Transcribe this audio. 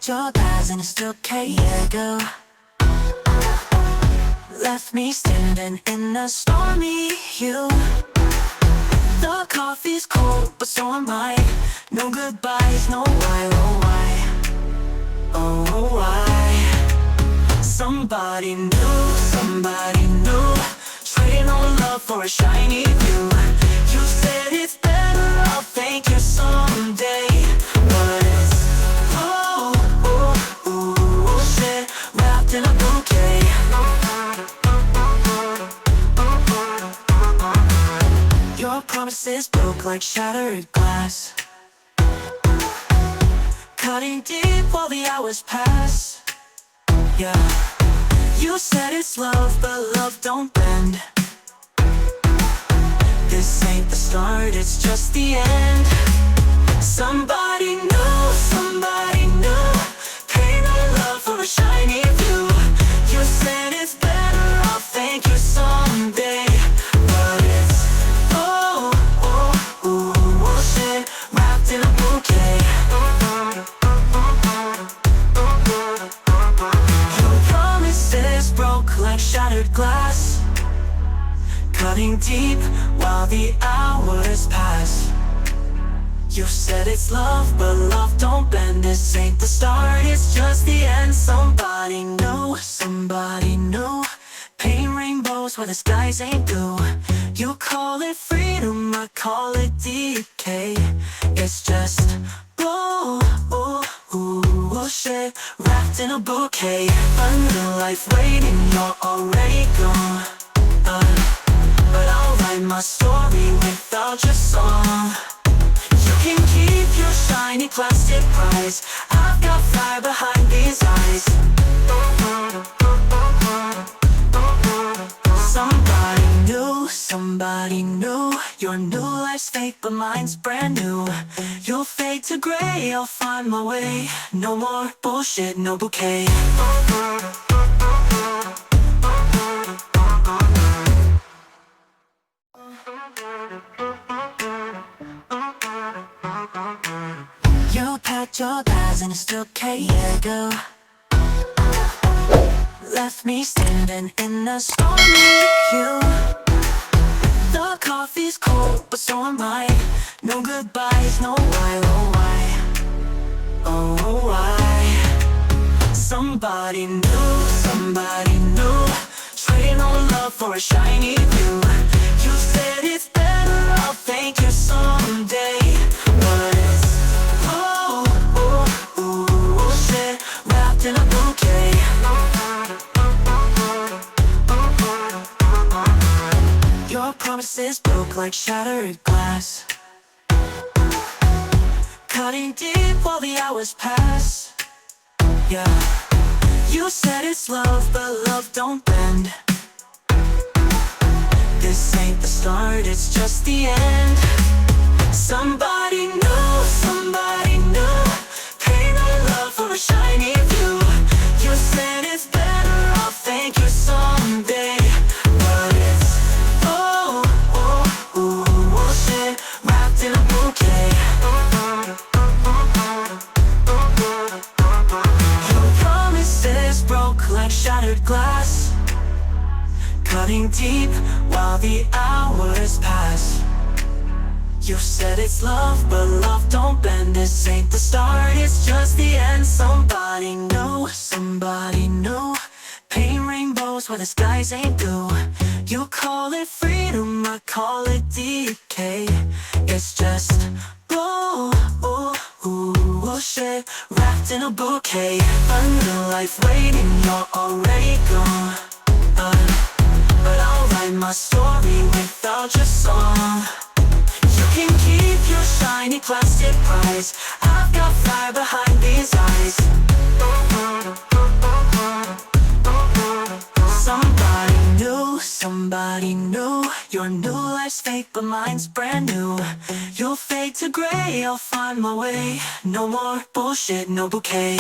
packed your bags and it's still okay, yeah, go. Left me standing in a stormy hue. The coffee's cold, but so am I. No goodbyes, no why, oh why, oh why. Somebody new, trading on love for a shiny view. You said it's better, I'll thank you someday. But it's, shit, wrapped in a bouquet. Your promises broke like shattered glass, cutting deep while the hours pass. Yeah, you said it's love, but love don't bend. This ain't the start, it's just the end. Somebody new, paint on love for a shiny view. You said it's better, I'll thank you someday. But it's, shit, wrapped in a bouquet. Your promises broke like shattered glass, cutting deep while the hours pass. You said it's love, but love don't bend. This ain't the start, it's just the end. Somebody new, paint rainbows where the skies ain't blue. You call it freedom, I call it decay. It's just bullshit, wrapped in a bouquet. A new life waiting, you're already gone. But I'll write my story without your song. You can keep your shiny plastic prize. I've got fire behind these eyes. Somebody new, your new life's fake but mine's brand new. You'll fade to gray, I'll find my way. No more bullshit, no bouquet. You packed your bags and it's still okay, yeah, go. Left me standing in a stormy hue. The coffee's cold, but so am I. No goodbyes, no why, oh why, oh why. Somebody new, trading on love for a shiny view. You said it's better, I'll thank you someday. But it's, shit, wrapped in a bouquet. Your promises broke like shattered glass, cutting deep while the hours pass. Yeah, you said it's love, but love don't bend. This ain't the start, it's just the end. Somebody new, paint on love for a shiny view. You said it's better, I'll thank you someday. But it's, shit, wrapped in a bouquet. Your promises broke like shattered glass, cutting deep while the hours pass. You said it's love, but love don't bend. This ain't the start, it's just the end. Somebody new, paint rainbows where the skies ain't blue. You call it freedom, I call it decay. It's just bullshit, wrapped in a bouquet. A new life waiting, you're already gone. But I'll write my story without your song. You can keep your shiny plastic prize. I've got fire behind these eyes. Somebody new, your new life's fake but mine's brand new. You'll fade to gray, I'll find my way. No more bullshit, no bouquet.